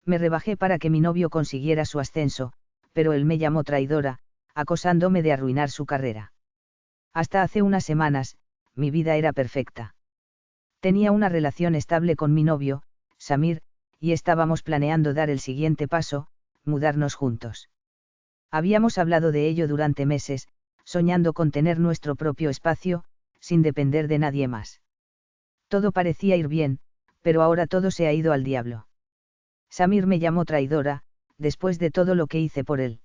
Me rebajé para que mi novio consiguiera su ascenso, pero él me llamó traidora, acusándome de arruinar su carrera. Hasta hace unas semanas, mi vida era perfecta. Tenía una relación estable con mi novio, Samir, y estábamos planeando dar el siguiente paso, mudarnos juntos. Habíamos hablado de ello durante meses, soñando con tener nuestro propio espacio, sin depender de nadie más. Todo parecía ir bien, pero ahora todo se ha ido al diablo. Samir me llamó traidora, después de todo lo que hice por él.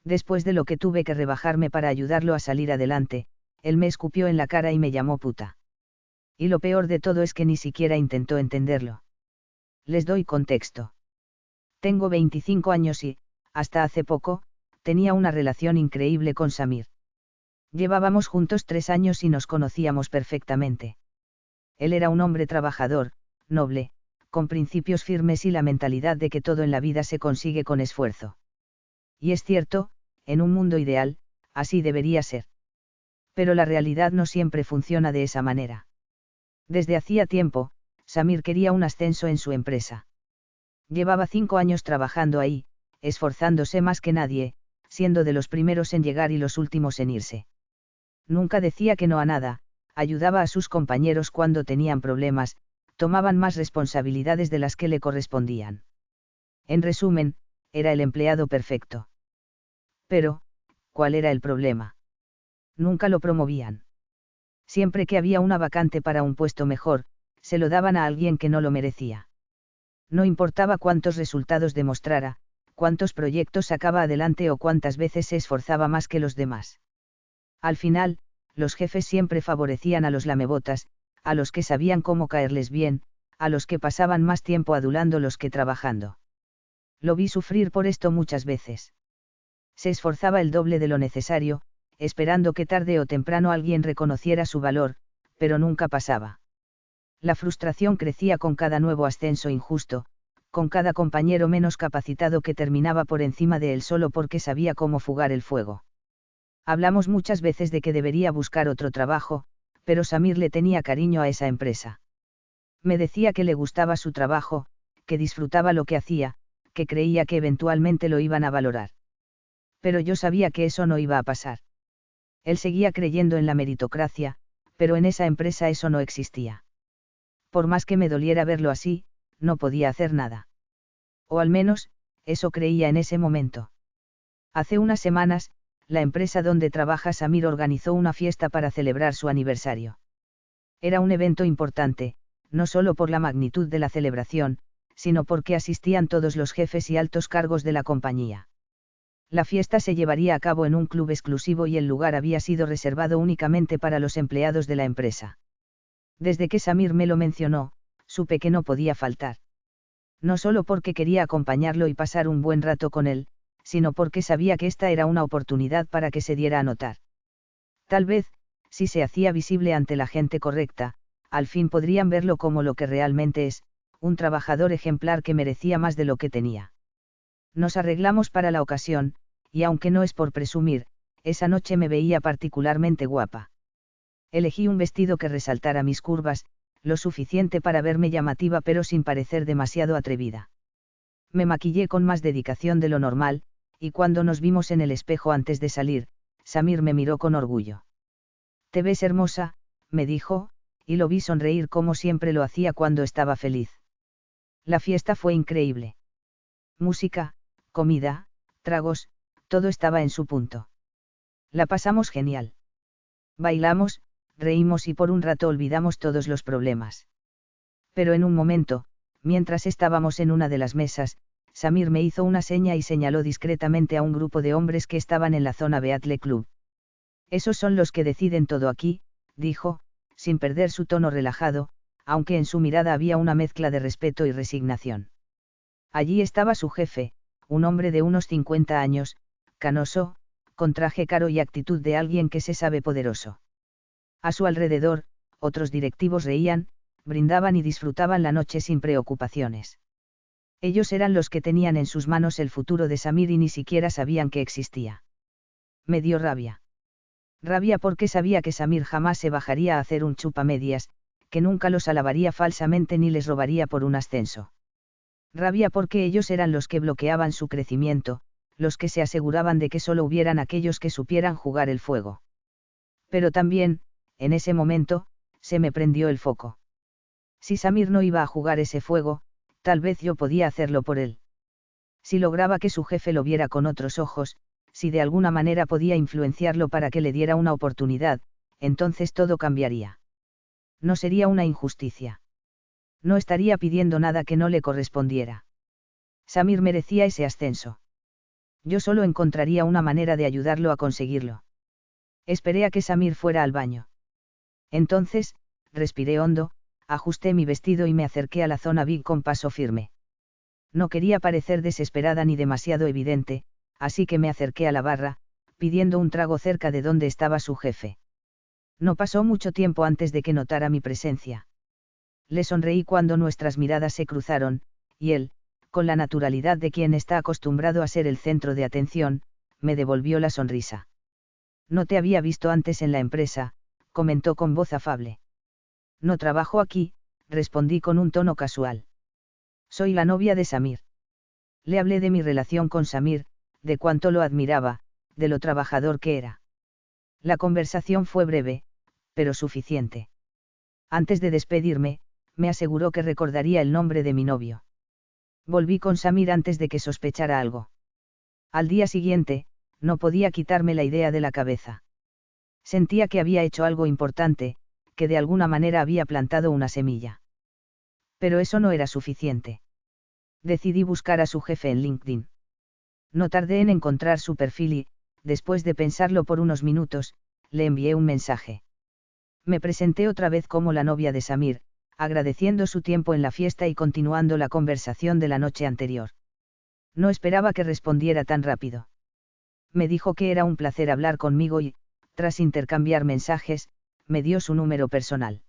Después de lo que tuve que rebajarme para ayudarlo a salir adelante, él me escupió en la cara y me llamó puta. Y lo peor de todo es que ni siquiera intentó entenderlo. Les doy contexto. Tengo 25 años y, hasta hace poco, tenía una relación increíble con Samir. Llevábamos juntos 3 años y nos conocíamos perfectamente. Él era un hombre trabajador, noble, con principios firmes y la mentalidad de que todo en la vida se consigue con esfuerzo. Y es cierto, en un mundo ideal, así debería ser. Pero la realidad no siempre funciona de esa manera. Desde hacía tiempo, Samir quería un ascenso en su empresa. Llevaba 5 años trabajando ahí, esforzándose más que nadie, siendo de los primeros en llegar y los últimos en irse. Nunca decía que no a nada, ayudaba a sus compañeros cuando tenían problemas, tomaban más responsabilidades de las que le correspondían. En resumen, era el empleado perfecto. Pero, ¿cuál era el problema? Nunca lo promovían. Siempre que había una vacante para un puesto mejor, se lo daban a alguien que no lo merecía. No importaba cuántos resultados demostrara, cuántos proyectos sacaba adelante o cuántas veces se esforzaba más que los demás. Al final, los jefes siempre favorecían a los lamebotas, a los que sabían cómo caerles bien, a los que pasaban más tiempo adulándolos que trabajando. Lo vi sufrir por esto muchas veces. Se esforzaba el doble de lo necesario, esperando que tarde o temprano alguien reconociera su valor, pero nunca pasaba. La frustración crecía con cada nuevo ascenso injusto, con cada compañero menos capacitado que terminaba por encima de él solo porque sabía cómo fugar el fuego. Hablamos muchas veces de que debería buscar otro trabajo, pero Samir le tenía cariño a esa empresa. Me decía que le gustaba su trabajo, que disfrutaba lo que hacía, que creía que eventualmente lo iban a valorar. Pero yo sabía que eso no iba a pasar. Él seguía creyendo en la meritocracia, pero en esa empresa eso no existía. Por más que me doliera verlo así, no podía hacer nada. O al menos, eso creía en ese momento. Hace unas semanas, la empresa donde trabaja Samir organizó una fiesta para celebrar su aniversario. Era un evento importante, no solo por la magnitud de la celebración, sino porque asistían todos los jefes y altos cargos de la compañía. La fiesta se llevaría a cabo en un club exclusivo y el lugar había sido reservado únicamente para los empleados de la empresa. Desde que Samir me lo mencionó, supe que no podía faltar. No solo porque quería acompañarlo y pasar un buen rato con él, sino porque sabía que esta era una oportunidad para que se diera a notar. Tal vez, si se hacía visible ante la gente correcta, al fin podrían verlo como lo que realmente es, un trabajador ejemplar que merecía más de lo que tenía. Nos arreglamos para la ocasión, y aunque no es por presumir, esa noche me veía particularmente guapa. Elegí un vestido que resaltara mis curvas, lo suficiente para verme llamativa pero sin parecer demasiado atrevida. Me maquillé con más dedicación de lo normal, y cuando nos vimos en el espejo antes de salir, Samir me miró con orgullo. «Te ves hermosa», me dijo, y lo vi sonreír como siempre lo hacía cuando estaba feliz. La fiesta fue increíble. Música, comida, tragos, todo estaba en su punto. La pasamos genial. Bailamos, reímos y por un rato olvidamos todos los problemas. Pero en un momento, mientras estábamos en una de las mesas, Samir me hizo una seña y señaló discretamente a un grupo de hombres que estaban en la zona Beatle Club. «Esos son los que deciden todo aquí», dijo, sin perder su tono relajado, aunque en su mirada había una mezcla de respeto y resignación. Allí estaba su jefe, un hombre de unos 50 años, canoso, con traje caro y actitud de alguien que se sabe poderoso. A su alrededor, otros directivos reían, brindaban y disfrutaban la noche sin preocupaciones. Ellos eran los que tenían en sus manos el futuro de Samir y ni siquiera sabían que existía. Me dio rabia. Rabia porque sabía que Samir jamás se bajaría a hacer un chupamedias, que nunca los alabaría falsamente ni les robaría por un ascenso. Rabia porque ellos eran los que bloqueaban su crecimiento, los que se aseguraban de que solo hubieran aquellos que supieran jugar el fuego. Pero también, en ese momento, se me prendió el foco. Si Samir no iba a jugar ese fuego, tal vez yo podía hacerlo por él. Si lograba que su jefe lo viera con otros ojos, si de alguna manera podía influenciarlo para que le diera una oportunidad, entonces todo cambiaría. No sería una injusticia. No estaría pidiendo nada que no le correspondiera. Samir merecía ese ascenso. Yo solo encontraría una manera de ayudarlo a conseguirlo. Esperé a que Samir fuera al baño. Entonces, respiré hondo, ajusté mi vestido y me acerqué a la zona VIP con paso firme. No quería parecer desesperada ni demasiado evidente, así que me acerqué a la barra, pidiendo un trago cerca de donde estaba su jefe. No pasó mucho tiempo antes de que notara mi presencia. Le sonreí cuando nuestras miradas se cruzaron, y él, con la naturalidad de quien está acostumbrado a ser el centro de atención, me devolvió la sonrisa. No te había visto antes en la empresa, comentó con voz afable. No trabajo aquí, respondí con un tono casual. Soy la novia de Samir. Le hablé de mi relación con Samir, de cuánto lo admiraba, de lo trabajador que era. La conversación fue breve, pero suficiente. Antes de despedirme, me aseguró que recordaría el nombre de mi novio. Volví con Samir antes de que sospechara algo. Al día siguiente, no podía quitarme la idea de la cabeza. Sentía que había hecho algo importante, que de alguna manera había plantado una semilla. Pero eso no era suficiente. Decidí buscar a su jefe en LinkedIn. No tardé en encontrar su perfil y, después de pensarlo por unos minutos, le envié un mensaje. Me presenté otra vez como la novia de Samir, agradeciendo su tiempo en la fiesta y continuando la conversación de la noche anterior. No esperaba que respondiera tan rápido. Me dijo que era un placer hablar conmigo y, tras intercambiar mensajes, me dio su número personal.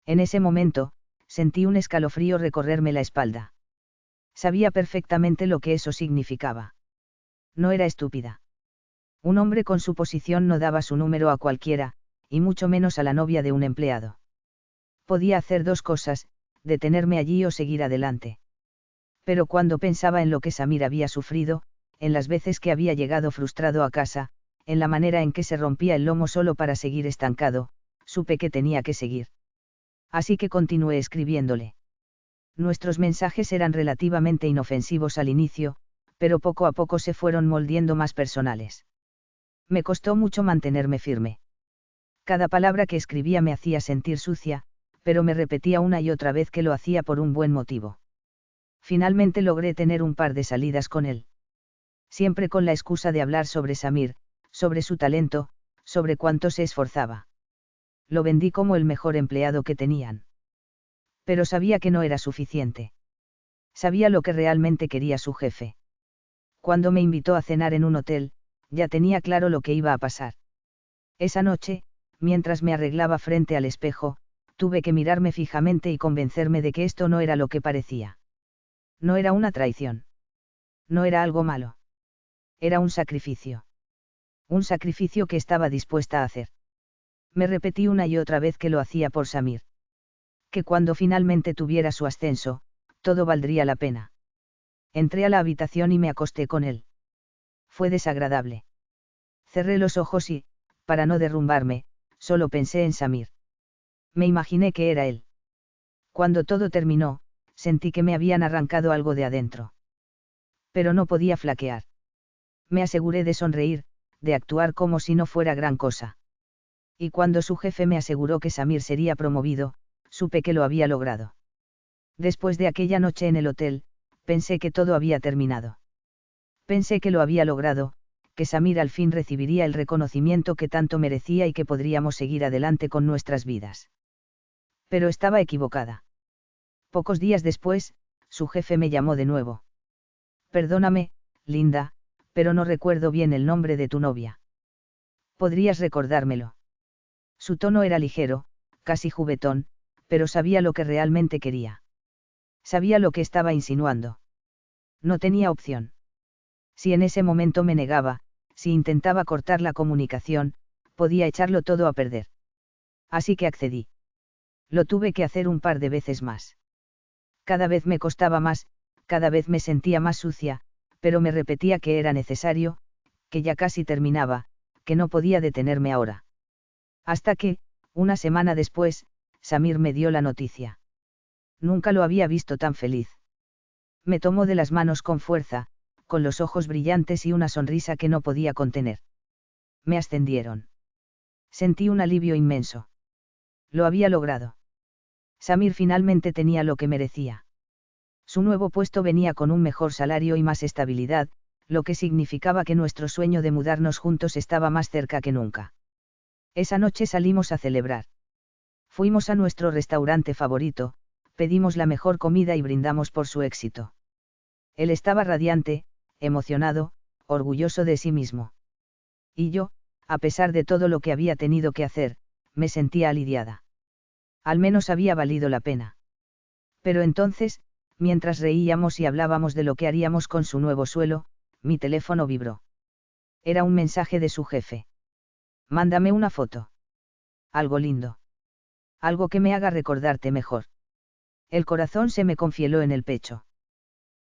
En ese momento, sentí un escalofrío recorrerme la espalda. Sabía perfectamente lo que eso significaba. No era estúpida. Un hombre con su posición no daba su número a cualquiera, y mucho menos a la novia de un empleado. Podía hacer dos cosas, detenerme allí o seguir adelante. Pero cuando pensaba en lo que Samir había sufrido, en las veces que había llegado frustrado a casa, en la manera en que se rompía el lomo solo para seguir estancado, supe que tenía que seguir. Así que continué escribiéndole. Nuestros mensajes eran relativamente inofensivos al inicio, pero poco a poco se fueron moldeando más personales. Me costó mucho mantenerme firme. Cada palabra que escribía me hacía sentir sucia, pero me repetía una y otra vez que lo hacía por un buen motivo. Finalmente logré tener un par de salidas con él. Siempre con la excusa de hablar sobre Samir, sobre su talento, sobre cuánto se esforzaba. Lo vendí como el mejor empleado que tenían. Pero sabía que no era suficiente. Sabía lo que realmente quería su jefe. Cuando me invitó a cenar en un hotel, ya tenía claro lo que iba a pasar. Esa noche, mientras me arreglaba frente al espejo, tuve que mirarme fijamente y convencerme de que esto no era lo que parecía. No era una traición. No era algo malo. Era un sacrificio. Un sacrificio que estaba dispuesta a hacer. Me repetí una y otra vez que lo hacía por Samir. Que cuando finalmente tuviera su ascenso, todo valdría la pena. Entré a la habitación y me acosté con él. Fue desagradable. Cerré los ojos y, para no derrumbarme, solo pensé en Samir. Me imaginé que era él. Cuando todo terminó, sentí que me habían arrancado algo de adentro. Pero no podía flaquear. Me aseguré de sonreír, de actuar como si no fuera gran cosa. Y cuando su jefe me aseguró que Samir sería promovido, supe que lo había logrado. Después de aquella noche en el hotel, pensé que todo había terminado. Pensé que lo había logrado, que Samir al fin recibiría el reconocimiento que tanto merecía y que podríamos seguir adelante con nuestras vidas. Pero estaba equivocada. Pocos días después, su jefe me llamó de nuevo. Perdóname, Linda, pero no recuerdo bien el nombre de tu novia. ¿Podrías recordármelo? Su tono era ligero, casi juguetón, pero sabía lo que realmente quería. Sabía lo que estaba insinuando. No tenía opción. Si en ese momento me negaba, si intentaba cortar la comunicación, podía echarlo todo a perder. Así que accedí. Lo tuve que hacer un par de veces más. Cada vez me costaba más, Cada vez me sentía más sucia, pero me repetía que era necesario, que ya casi terminaba, que no podía detenerme ahora. Hasta que, una semana después, Samir me dio la noticia. Nunca lo había visto tan feliz. Me tomó de las manos con fuerza, con los ojos brillantes y una sonrisa que no podía contener. Me ascendieron. Sentí un alivio inmenso. Lo había logrado. Samir finalmente tenía lo que merecía. Su nuevo puesto venía con un mejor salario y más estabilidad, lo que significaba que nuestro sueño de mudarnos juntos estaba más cerca que nunca. Esa noche salimos a celebrar. Fuimos a nuestro restaurante favorito, pedimos la mejor comida y brindamos por su éxito. Él estaba radiante, emocionado, orgulloso de sí mismo. Y yo, a pesar de todo lo que había tenido que hacer, me sentía aliviada. Al menos había valido la pena. Pero entonces, mientras reíamos y hablábamos de lo que haríamos con su nuevo suelo, mi teléfono vibró. Era un mensaje de su jefe. Mándame una foto. Algo lindo. Algo que me haga recordarte mejor. El corazón se me confieló en el pecho.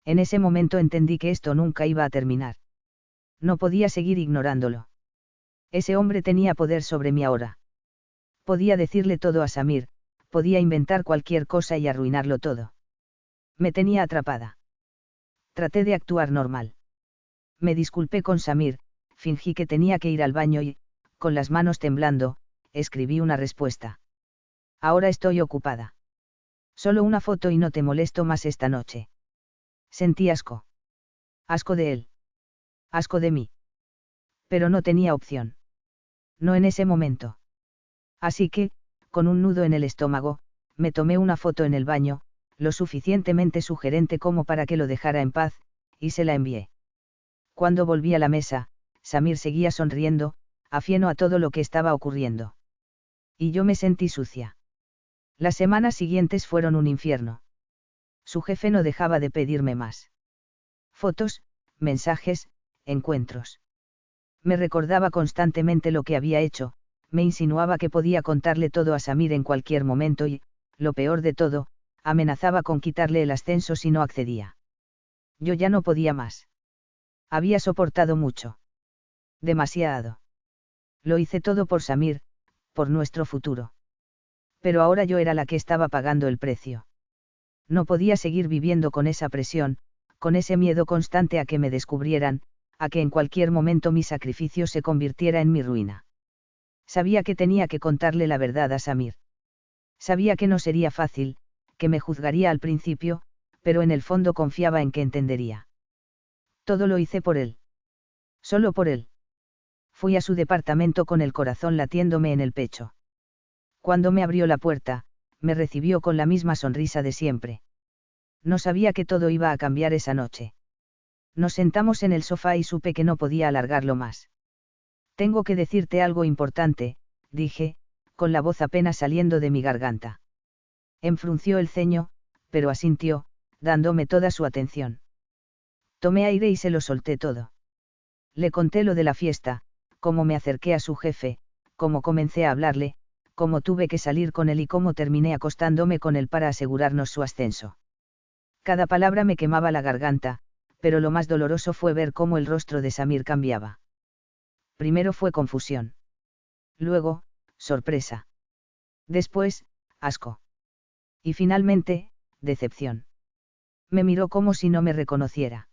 En ese momento entendí que esto nunca iba a terminar. No podía seguir ignorándolo. Ese hombre tenía poder sobre mí ahora. Podía decirle todo a Samir, podía inventar cualquier cosa y arruinarlo todo. Me tenía atrapada. Traté de actuar normal. Me disculpé con Samir, fingí que tenía que ir al baño y, con las manos temblando, escribí una respuesta. Ahora estoy ocupada. Solo una foto y no te molesto más esta noche. Sentí asco. Asco de él. Asco de mí. Pero no tenía opción. No en ese momento. Así que, con un nudo en el estómago, me tomé una foto en el baño, lo suficientemente sugerente como para que lo dejara en paz, y se la envié. Cuando volví a la mesa, Samir seguía sonriendo, ajeno a todo lo que estaba ocurriendo. Y yo me sentí sucia. Las semanas siguientes fueron un infierno. Su jefe no dejaba de pedirme más. Fotos, mensajes, encuentros. Me recordaba constantemente lo que había hecho, me insinuaba que podía contarle todo a Samir en cualquier momento y, lo peor de todo, amenazaba con quitarle el ascenso si no accedía. Yo ya no podía más. Había soportado mucho. Demasiado. Lo hice todo por Samir, por nuestro futuro. Pero ahora yo era la que estaba pagando el precio. No podía seguir viviendo con esa presión, con ese miedo constante a que me descubrieran, a que en cualquier momento mi sacrificio se convirtiera en mi ruina. Sabía que tenía que contarle la verdad a Samir. Sabía que no sería fácil, que me juzgaría al principio, pero en el fondo confiaba en que entendería. Todo lo hice por él. Solo por él. Fui a su departamento con el corazón latiéndome en el pecho. Cuando me abrió la puerta, me recibió con la misma sonrisa de siempre. No sabía que todo iba a cambiar esa noche. Nos sentamos en el sofá y supe que no podía alargarlo más. Tengo que decirte algo importante, dije, con la voz apenas saliendo de mi garganta. Enfrunció el ceño, pero asintió, dándome toda su atención. Tomé aire y se lo solté todo. Le conté lo de la fiesta, cómo me acerqué a su jefe, cómo comencé a hablarle, cómo tuve que salir con él y cómo terminé acostándome con él para asegurarnos su ascenso. Cada palabra me quemaba la garganta, pero lo más doloroso fue ver cómo el rostro de Samir cambiaba. Primero fue confusión. Luego, sorpresa. Después, asco. Y finalmente, decepción. Me miró como si no me reconociera.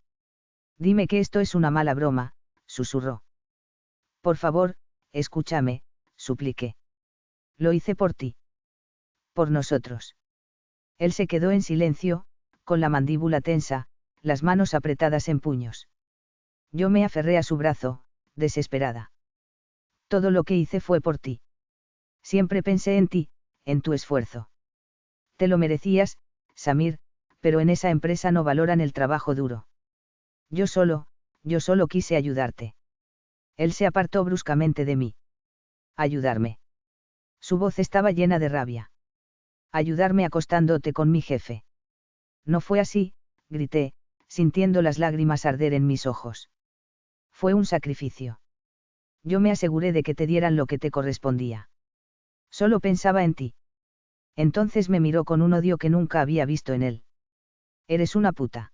Dime que esto es una mala broma, susurró. Por favor, escúchame, supliqué. Lo hice por ti. Por nosotros. Él se quedó en silencio, con la mandíbula tensa, las manos apretadas en puños. Yo me aferré a su brazo, desesperada. Todo lo que hice fue por ti. Siempre pensé en ti, en tu esfuerzo. Te lo merecías, Samir, pero en esa empresa no valoran el trabajo duro. Yo solo quise ayudarte. Él se apartó bruscamente de mí. Ayudarme. Su voz estaba llena de rabia. Ayudarme acostándote con mi jefe. No fue así, grité, sintiendo las lágrimas arder en mis ojos. Fue un sacrificio. Yo me aseguré de que te dieran lo que te correspondía. Solo pensaba en ti. Entonces me miró con un odio que nunca había visto en él. Eres una puta.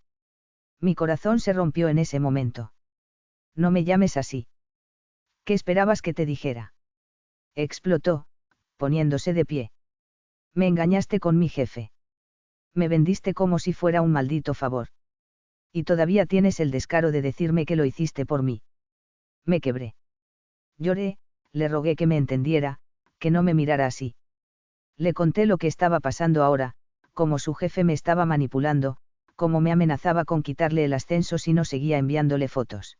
Mi corazón se rompió en ese momento. No me llames así. ¿Qué esperabas que te dijera? Explotó, poniéndose de pie. Me engañaste con mi jefe. Me vendiste como si fuera un maldito favor. Y todavía tienes el descaro de decirme que lo hiciste por mí. Me quebré. Lloré, le rogué que me entendiera, que no me mirara así. Le conté lo que estaba pasando ahora, cómo su jefe me estaba manipulando, cómo me amenazaba con quitarle el ascenso si no seguía enviándole fotos.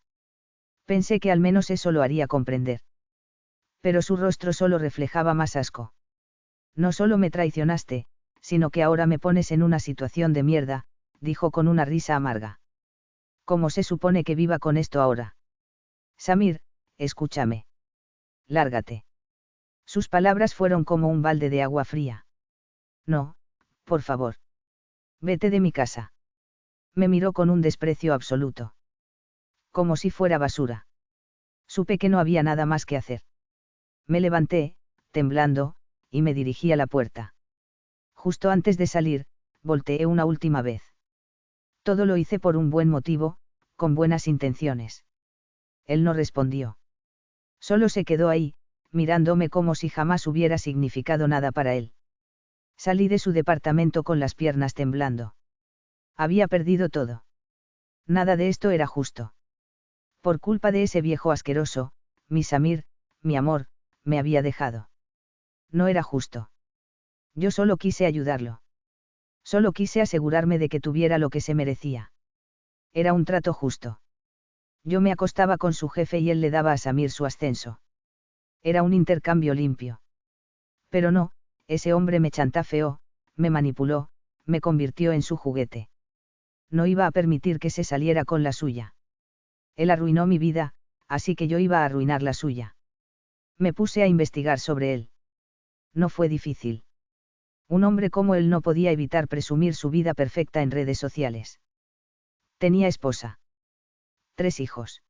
Pensé que al menos eso lo haría comprender. Pero su rostro solo reflejaba más asco. No solo me traicionaste, sino que ahora me pones en una situación de mierda, dijo con una risa amarga. ¿Cómo se supone que viva con esto ahora? Samir, escúchame. Lárgate. Sus palabras fueron como un balde de agua fría. No, por favor. Vete de mi casa. Me miró con un desprecio absoluto. Como si fuera basura. Supe que no había nada más que hacer. Me levanté, temblando, y me dirigí a la puerta. Justo antes de salir, volteé una última vez. Todo lo hice por un buen motivo, con buenas intenciones. Él no respondió. Solo se quedó ahí, mirándome como si jamás hubiera significado nada para él. Salí de su departamento con las piernas temblando. Había perdido todo. Nada de esto era justo. Por culpa de ese viejo asqueroso, mi Samir, mi amor, me había dejado. No era justo. Yo solo quise ayudarlo. Solo quise asegurarme de que tuviera lo que se merecía. Era un trato justo. Yo me acostaba con su jefe y él le daba a Samir su ascenso. Era un intercambio limpio. Pero no, ese hombre me chantajeó, me manipuló, me convirtió en su juguete. No iba a permitir que se saliera con la suya. Él arruinó mi vida, así que yo iba a arruinar la suya. Me puse a investigar sobre él. No fue difícil. Un hombre como él no podía evitar presumir su vida perfecta en redes sociales. Tenía esposa. 3 hijos.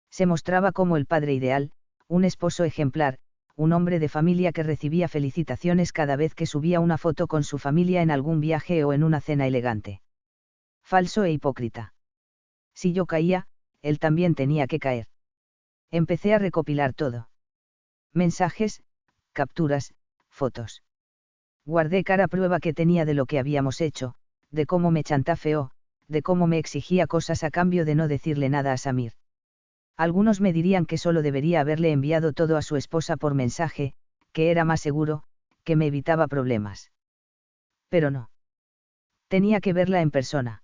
Se mostraba como el padre ideal, un esposo ejemplar, un hombre de familia que recibía felicitaciones cada vez que subía una foto con su familia en algún viaje o en una cena elegante. Falso e hipócrita. Si yo caía, él también tenía que caer. Empecé a recopilar todo. Mensajes, capturas, fotos. Guardé cara prueba que tenía de lo que habíamos hecho, de cómo me chantajeó, de cómo me exigía cosas a cambio de no decirle nada a Samir. Algunos me dirían que solo debería haberle enviado todo a su esposa por mensaje, que era más seguro, que me evitaba problemas. Pero no. Tenía que verla en persona.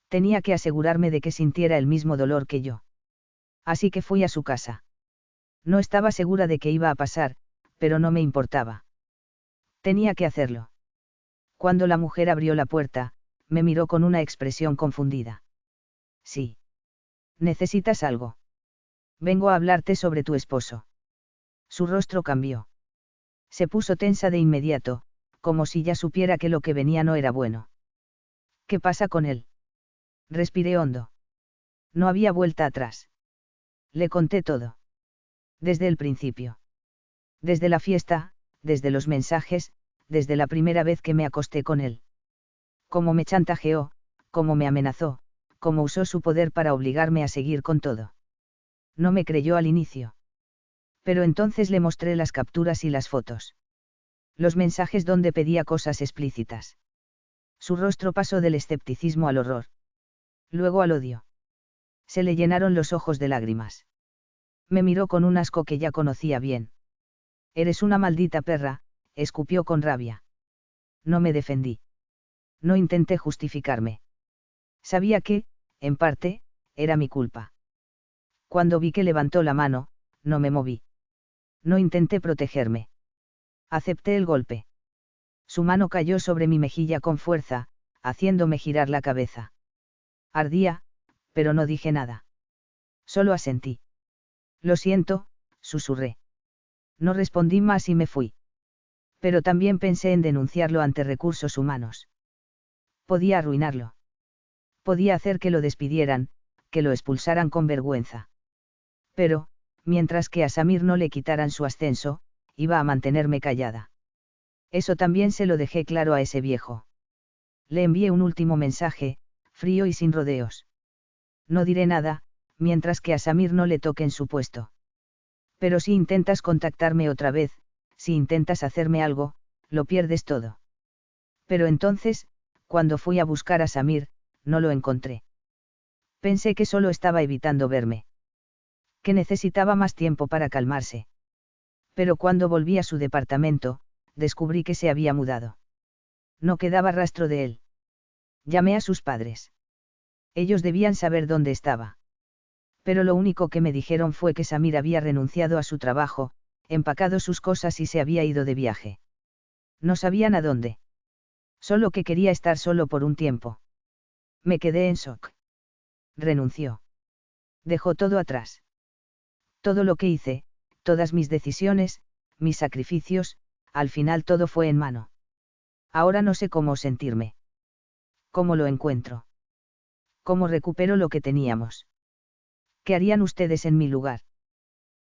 Tenía que asegurarme de que sintiera el mismo dolor que yo. Así que fui a su casa. No estaba segura de qué iba a pasar, pero no me importaba. Tenía que hacerlo. Cuando la mujer abrió la puerta, me miró con una expresión confundida. Sí. ¿Necesitas algo? Vengo a hablarte sobre tu esposo. Su rostro cambió. Se puso tensa de inmediato, como si ya supiera que lo que venía no era bueno. ¿Qué pasa con él? Respiré hondo. No había vuelta atrás. Le conté todo. Desde el principio. Desde la fiesta, desde los mensajes, desde la primera vez que me acosté con él. Cómo me chantajeó, cómo me amenazó, cómo usó su poder para obligarme a seguir con todo. No me creyó al inicio. Pero entonces le mostré las capturas y las fotos. Los mensajes donde pedía cosas explícitas. Su rostro pasó del escepticismo al horror. Luego al odio. Se le llenaron los ojos de lágrimas. Me miró con un asco que ya conocía bien. Eres una maldita perra, escupió con rabia. No me defendí. No intenté justificarme. Sabía que, en parte, era mi culpa. Cuando vi que levantó la mano, no me moví. No intenté protegerme. Acepté el golpe. Su mano cayó sobre mi mejilla con fuerza, haciéndome girar la cabeza. Ardía, pero no dije nada. Solo asentí. Lo siento, susurré. No respondí más y me fui. Pero también pensé en denunciarlo ante recursos humanos. Podía arruinarlo. Podía hacer que lo despidieran, que lo expulsaran con vergüenza. Pero, mientras que a Samir no le quitaran su ascenso, iba a mantenerme callada. Eso también se lo dejé claro a ese viejo. Le envié un último mensaje, frío y sin rodeos. No diré nada, mientras que a Samir no le toque en su puesto. Pero si intentas contactarme otra vez, si intentas hacerme algo, lo pierdes todo. Pero entonces, cuando fui a buscar a Samir, no lo encontré. Pensé que solo estaba evitando verme. Que necesitaba más tiempo para calmarse. Pero cuando volví a su departamento, descubrí que se había mudado. No quedaba rastro de él. Llamé a sus padres. Ellos debían saber dónde estaba. Pero lo único que me dijeron fue que Samir había renunciado a su trabajo, empacado sus cosas y se había ido de viaje. No sabían a dónde. Solo que quería estar solo por un tiempo. Me quedé en shock. Renunció. Dejó todo atrás. Todo lo que hice, todas mis decisiones, mis sacrificios, al final todo fue en mano. Ahora no sé cómo sentirme. ¿Cómo lo encuentro? ¿Cómo recupero lo que teníamos? ¿Qué harían ustedes en mi lugar?